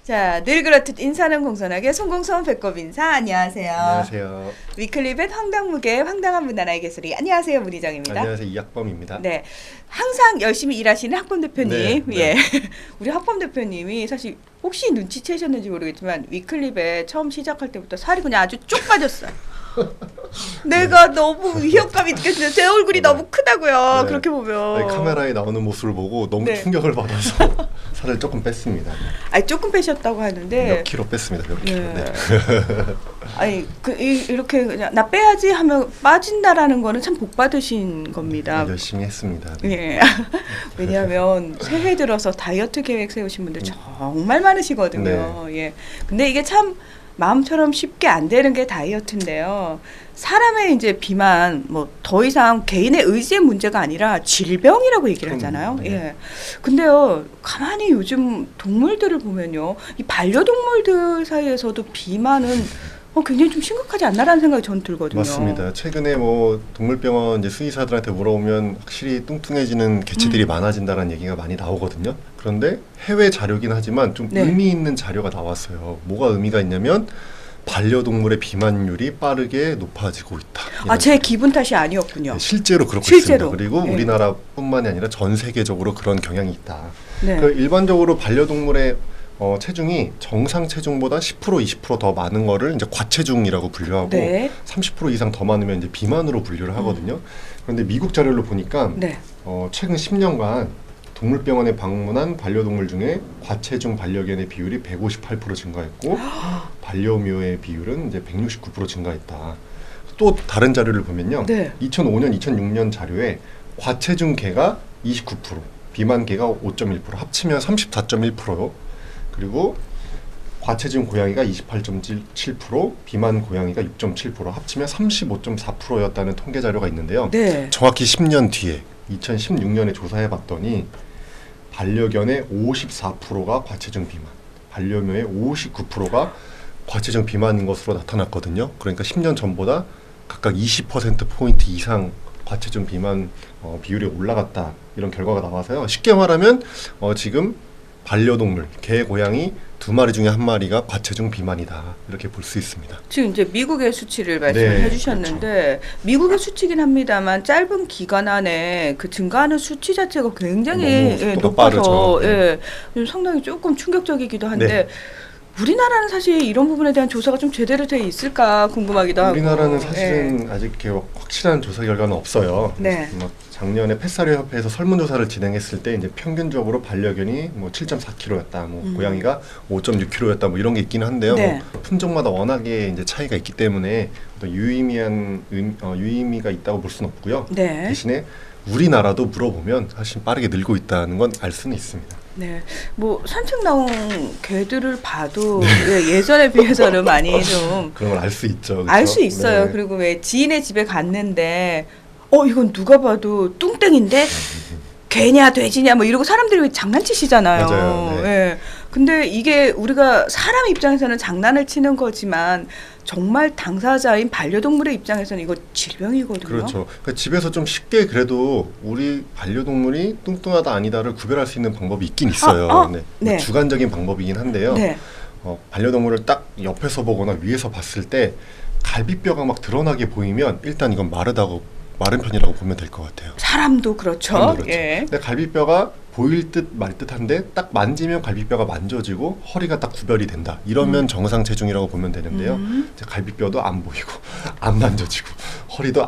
자, 늘 그렇듯 인사는 공손하게 송공손 배꼽 인사. 안녕하세요. 안녕하세요. 위클리벳 황당무계 황당한 문화나의 개소리. 안녕하세요, 문희정입니다. 안녕하세요. 이학범입니다. 네, 항상 열심히 일하시는 학범 대표님. 네, 예, 네. 우리 학범 대표님이 사실 혹시 눈치채셨는지 모르겠지만 위클리벳 처음 시작할 때부터 살이 그냥 아주 쭉 빠졌어요. 내가 너무 위협감이 느껴지는데 제 얼굴이 네. 너무 크다고요. 네. 그렇게 보면. 아니, 카메라에 나오는 모습을 보고 너무 네. 충격을 받아서 살을 조금 뺐습니다. 아니 조금 빼셨다고 하는데. 몇 킬로 뺐습니다. 몇 킬로. 네. 네. 아니 이렇게 그냥 나 빼야지 하면 빠진다라는 거는 참 복 받으신 겁니다. 열심히 했습니다. 네. 예. 왜냐하면 새해 들어서 다이어트 계획 세우신 분들 정말 많으시거든요. 예. 근데 이게 참 마음처럼 쉽게 안 되는 게 다이어트인데요. 사람의 이제 비만 뭐 더 이상 개인의 의지의 문제가 아니라 질병이라고 얘기를 하잖아요. 네. 예. 근데요, 가만히 요즘 동물들을 보면요, 이 반려동물들 사이에서도 비만은 굉장히 좀 심각하지 않나라는 생각이 전 들거든요. 맞습니다. 최근에 뭐 동물병원 이제 수의사들한테 물어보면 확실히 뚱뚱해지는 개체들이 많아진다는 얘기가 많이 나오거든요. 그런데 해외 자료긴 하지만 좀 네. 의미 있는 자료가 나왔어요. 뭐가 의미가 있냐면 반려동물의 비만율이 빠르게 높아지고 있다. 아, 제 기분 탓이 아니었군요. 네, 실제로 그렇고 실제로. 있습니다. 그리고 네. 우리나라뿐만이 아니라 전 세계적으로 그런 경향이 있다. 네. 그 일반적으로 반려동물의 체중이 정상 체중보다 10% 20% 더 많은 거를 이제 과체중이라고 분류하고 네. 30% 이상 더 많으면 이제 비만으로 분류를 하거든요. 그런데 미국 자료를 보니까 네. 최근 10년간 동물병원에 방문한 반려동물 중에 과체중 반려견의 비율이 158% 증가했고 반려묘의 비율은 이제 169% 증가했다. 또 다른 자료를 보면요. 네. 2005년, 2006년 자료에 과체중 개가 29%, 비만 개가 5.1%, 합치면 34.1%, 그리고 과체중 고양이가 28.7%, 비만 고양이가 6.7%, 합치면 35.4%였다는 통계 자료가 있는데요. 네. 정확히 10년 뒤에 2016년에 조사해 봤더니 반려견의 54%가 과체중 비만, 반려묘의 59%가 과체중 비만인 것으로 나타났거든요. 그러니까 10년 전보다 각각 20%포인트 이상 과체중 비만 비율이 올라갔다, 이런 결과가 나와서요. 쉽게 말하면 지금 반려동물, 개, 고양이 두 마리 중에 한 마리가 과체중 비만이다, 이렇게 볼 수 있습니다. 지금 이제 미국의 수치를 말씀을 네, 해주셨는데 미국의 수치긴 합니다만 짧은 기간 안에 그 증가하는 수치 자체가 굉장히 너무 속도가 높아서 빠르죠. 네. 예, 좀 상당히 조금 충격적이기도 한데 네. 우리나라는 사실 이런 부분에 대한 조사가 좀 제대로 돼 있을까 궁금하기도 하고. 우리나라는 사실은 아직 이렇게 확실한 조사 결과는 없어요. 네. 작년에 펫사료 협회에서 설문조사를 진행했을 때 이제 평균적으로 반려견이 뭐 7.4kg였다, 뭐 고양이가 5.6kg였다, 뭐 이런 게 있기는 한데요. 네. 뭐 품종마다 워낙에 이제 차이가 있기 때문에 어떤 유의미가 있다고 볼 수는 없고요. 네. 대신에 우리나라도 물어보면 사실 빠르게 늘고 있다는 건 알 수는 있습니다. 네, 뭐 산책 나온 개들을 봐도 예전에 비해서는 많이 좀 그런 걸 알 수 있죠. 알 수 있어요. 네. 그리고 왜 지인의 집에 갔는데 이건 누가 봐도 뚱땡인데 개냐 돼지냐 뭐 이러고 사람들이 왜 장난치시잖아요. 맞아요. 네. 예. 근데 이게 우리가 사람 입장에서는 장난을 치는 거지만 정말 당사자인 반려동물의 입장에서는 이거 질병이거든요. 그렇죠. 그러니까 집에서 좀 쉽게 그래도 우리 반려동물이 뚱뚱하다 아니다를 구별할 수 있는 방법이 있긴 있어요. 네. 네. 주관적인 방법이긴 한데요. 네. 반려동물을 딱 옆에서 보거나 위에서 봤을 때 갈비뼈가 막 드러나게 보이면 일단 이건 마른 편이라고 보면 될 것 같아요. 사람도 그렇죠. 사람도 그렇죠. 예. 근데 갈비뼈가 보일 듯 말 듯한데 딱 만지면 갈비뼈가 만져지고 허리가 딱 구별이 된다, 이러면 정상 체중이라고 보면 되는데요. 이제 갈비뼈도 안 보이고 안 만져지고 허리도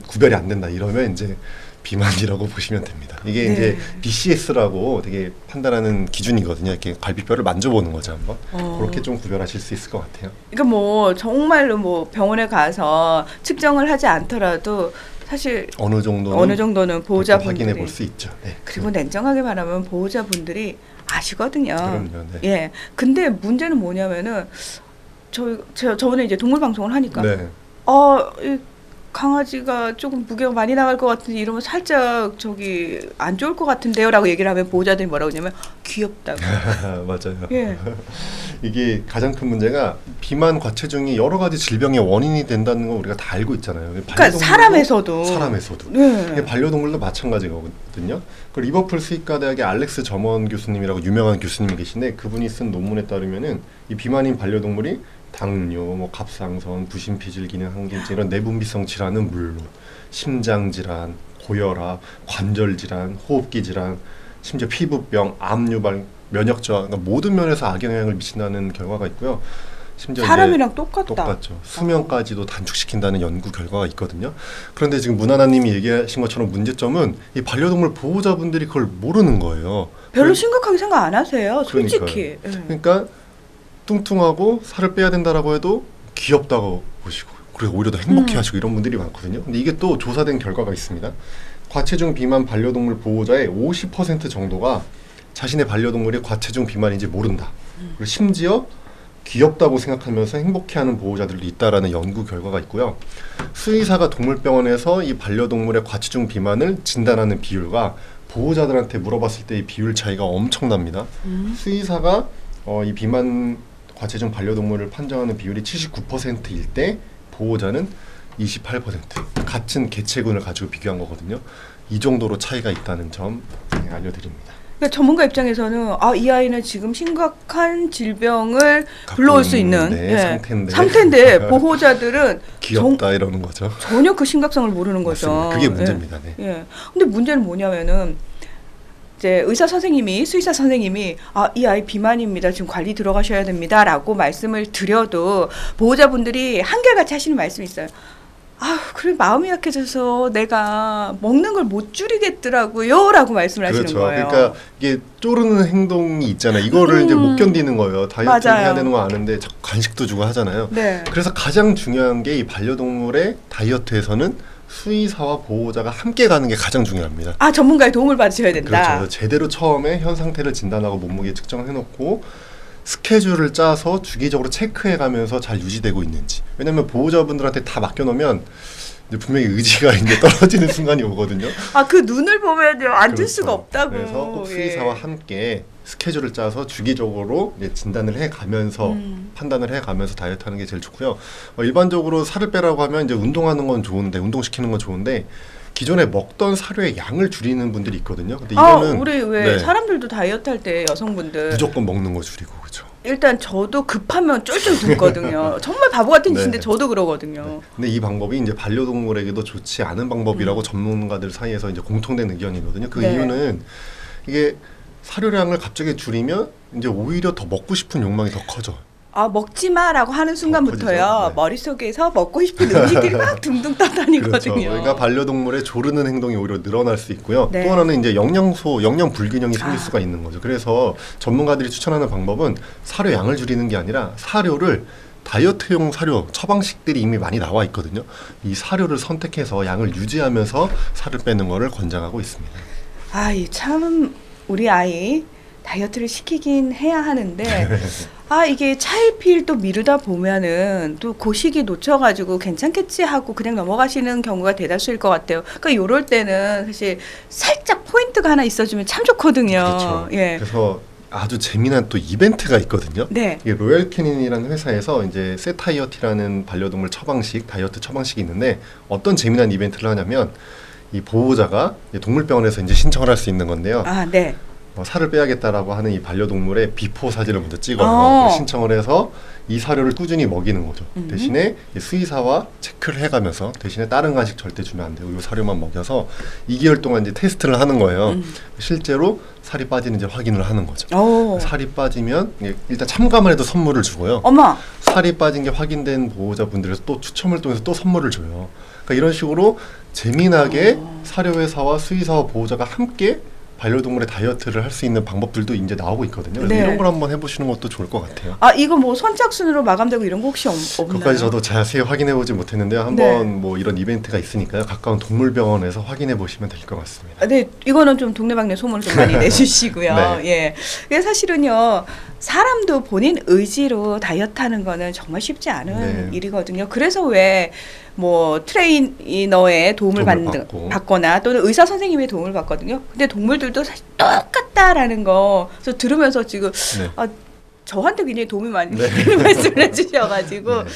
구별이 안 된다, 이러면 이제 비만이라고 보시면 됩니다. 이게 네. 이제 BCS라고 되게 판단하는 기준이거든요. 이렇게 갈비뼈를 만져보는 거죠, 한번. 그렇게 좀 구별하실 수 있을 것 같아요. 그러니까 뭐 정말로 뭐 병원에 가서 측정을 하지 않더라도 사실 어느 정도는 보호자분들이 확인해 볼 수 있죠. 네. 그리고 냉정하게 말하면 보호자분들이 아시거든요. 그럼요. 네. 예. 근데 문제는 뭐냐면은 저번에 이제 동물 방송을 하니까 네. 이 강아지가 조금 무게가 많이 나갈 것 같은데 이러면 살짝 저기 안 좋을 것 같은데요라고 얘기를 하면 보호자들이 뭐라고 하냐면 귀엽다고. 맞아요. 예. 이게 가장 큰 문제가 비만 과체중이 여러 가지 질병의 원인이 된다는 거 우리가 다 알고 있잖아요. 그러니까 사람에서도. 네. 반려동물도 마찬가지거든요. 그 리버풀 수의과대학의 알렉스 점원 교수님이라고 유명한 교수님이 계신데 그분이 쓴 논문에 따르면은 이 비만인 반려동물이 당뇨, 뭐 갑상선, 부신피질 기능 항진증 이런 내분비성 질환은 물론 심장 질환, 고혈압, 관절 질환, 호흡기 질환, 심지어 피부병, 암 유발, 면역 저하 그러니까 모든 면에서 악영향을 미친다는 결과가 있고요. 심지어 사람이랑 똑같다. 똑같죠. 수명까지도 단축시킨다는 연구 결과가 있거든요. 그런데 지금 문하나님이 얘기하신 것처럼 문제점은 이 반려동물 보호자분들이 그걸 모르는 거예요. 별로 심각하게 생각 안 하세요. 솔직히. 그러니까 뚱뚱하고 살을 빼야 된다라고 해도 귀엽다고 보시고 그래서 오히려 더 행복해하시고 이런 분들이 많거든요. 근데 이게 또 조사된 결과가 있습니다. 과체중 비만 반려동물 보호자의 50% 정도가 자신의 반려동물이 과체중 비만인지 모른다. 그리고 심지어 귀엽다고 생각하면서 행복해하는 보호자들도 있다라는 연구 결과가 있고요. 수의사가 동물병원에서 이 반려동물의 과체중 비만을 진단하는 비율과 보호자들한테 물어봤을 때의 비율 차이가 엄청납니다. 수의사가 이 비만 과체중 반려동물을 판정하는 비율이 79%일 때 보호자는 28% 같은 개체군을 가지고 비교한 거거든요. 이 정도로 차이가 있다는 점 알려드립니다. 그러니까 전문가 입장에서는 이 아이는 지금 심각한 질병을 불러올 수 있는 상태인데 보호자들은 귀엽다 이러는 거죠. 전혀 그 심각성을 모르는 거죠. 맞습니다. 그게 문제입니다. 예. 근데 문제는 뭐냐면은 이제 의사 선생님이 수의사 선생님이 이 아이 비만입니다. 지금 관리 들어가셔야 됩니다라고 말씀을 드려도 보호자분들이 한결같이 하시는 말씀이 있어요. 그래 마음이 약해져서 내가 먹는 걸 못 줄이겠더라고요라고 말씀을 하시는 거예요. 그러니까 이게 쪼르는 행동이 있잖아요. 이거를 이제 못 견디는 거예요. 다이어트 해야 되는 거 아는데 자꾸 간식도 주고 하잖아요. 네. 그래서 가장 중요한 게 이 반려동물의 다이어트에서는 수의사와 보호자가 함께 가는 게 가장 중요합니다. 전문가의 도움을 받으셔야 된다. 그렇죠. 제대로 처음에 현 상태를 진단하고 몸무게 측정을 해놓고 스케줄을 짜서 주기적으로 체크해가면서 잘 유지되고 있는지. 왜냐하면 보호자분들한테 다 맡겨놓으면 이제 분명히 의지가 이제 떨어지는 순간이 오거든요. 그 눈을 보면요 앉을 수가 없다고. 그래서 꼭 수의사와 함께 스케줄을 짜서 주기적으로 이제 진단을 해가면서 판단을 해가면서 다이어트하는 게 제일 좋고요. 일반적으로 살을 빼라고 하면 이제 운동하는 건 좋은데 운동시키는 건 좋은데 기존에 먹던 사료의 양을 줄이는 분들이 있거든요. 근데 이거는 우리 왜 사람들도 다이어트 할 때 여성분들 무조건 먹는 거 줄이고 그렇죠. 일단 저도 급하면 쫄쫄 굶거든요. 정말 바보 같은 짓인데 저도 그러거든요. 근데 이 방법이 이제 반려동물에게도 좋지 않은 방법이라고 전문가들 사이에서 이제 공통된 의견이거든요. 그 이유는 이게 사료량을 갑자기 줄이면 이제 오히려 더 먹고 싶은 욕망이 더 커져. 먹지 마라고 하는 순간부터요. 머릿속에서 먹고 싶은 음식들이 막 둥둥 떠다니거든요. 그렇죠. 그러니까 반려동물의 조르는 행동이 오히려 늘어날 수 있고요. 또 하나는 이제 영양 불균형이 생길 수가 있는 거죠. 그래서 전문가들이 추천하는 방법은 사료 양을 줄이는 게 아니라 사료를 다이어트용 사료, 처방식들이 이미 많이 나와 있거든요. 이 사료를 선택해서 양을 유지하면서 살을 빼는 거를 권장하고 있습니다. 참 우리 아이 다이어트를 시키긴 해야 하는데 이게 차일피일 또 미루다 보면은 또 그 시기 놓쳐가지고 괜찮겠지 하고 그냥 넘어가시는 경우가 대다수일 것 같아요. 그러니까 요럴 때는 사실 살짝 포인트가 하나 있어주면 참 좋거든요. 그렇죠. 그래서 아주 재미난 또 이벤트가 있거든요. 이게 로열 캐닌이라는 회사에서 이제 세타이어티라는 반려동물 처방식, 다이어트 처방식이 있는데 어떤 재미난 이벤트를 하냐면 이 보호자가 동물병원에서 이제 신청을 할 수 있는 건데요. 살을 빼야겠다라고 하는 이 반려동물의 비포 사진을 먼저 찍어요. 신청을 해서 이 사료를 꾸준히 먹이는 거죠. 대신에 수의사와 체크를 해가면서 대신에 다른 간식 절대 주면 안 되고 이 사료만 먹여서 2개월 동안 이제 테스트를 하는 거예요. 실제로 살이 빠지는지 확인을 하는 거죠. 살이 빠지면 일단 참가만 해도 선물을 주고요. 살이 빠진 게 확인된 보호자분들에서 또 추첨을 통해서 또 선물을 줘요. 그러니까 이런 식으로 재미나게 사료회사와 수의사와 보호자가 함께 반려동물의 다이어트를 할 수 있는 방법들도 이제 나오고 있거든요. 그래서 이런 걸 한번 해보시는 것도 좋을 것 같아요. 이거 뭐 선착순으로 마감되고 이런 거 혹시 없나요? 그것까지 저도 자세히 확인해보지 못했는데요. 한번 뭐 이런 이벤트가 있으니까요. 가까운 동물병원에서 확인해보시면 될 것 같습니다. 이거는 좀 동네방네 소문을 좀 많이 내주시고요. 사실은요. 사람도 본인 의지로 다이어트 하는 거는 정말 쉽지 않은 네. 일이거든요. 그래서 왜 뭐 트레이너의 도움을 받거나 또는 의사 선생님의 도움을 받거든요. 근데 동물들도 사실 똑같다라는 거 그래서 들으면서 지금 네. 저한테 굉장히 도움이 많이 네. 되는 말씀을 해주셔가지고 네.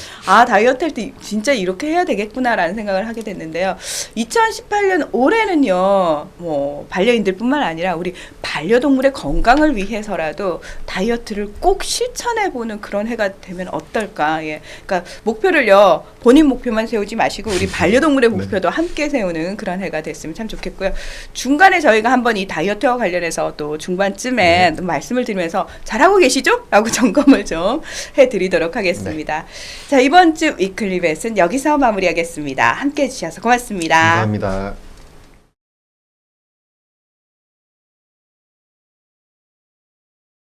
다이어트 할 때 진짜 이렇게 해야 되겠구나라는 생각을 하게 됐는데요. 2018년 올해는요, 뭐 반려인들뿐만 아니라 우리 반려동물의 건강을 위해서라도 다이어트를 꼭 실천해보는 그런 해가 되면 어떨까? 예, 그러니까 목표를요 본인 목표만 세우지 마시고 우리 반려동물의 목표도 함께 세우는 그런 해가 됐으면 참 좋겠고요. 중간에 저희가 한번 이 다이어트와 관련해서 또 중반쯤에 말씀을 드리면서 잘하고 계시죠? 라고 점검을 좀 해드리도록 하겠습니다. 자, 이번 주 위클리 벳은 여기서 마무리하겠습니다. 함께해 주셔서 고맙습니다. 감사합니다.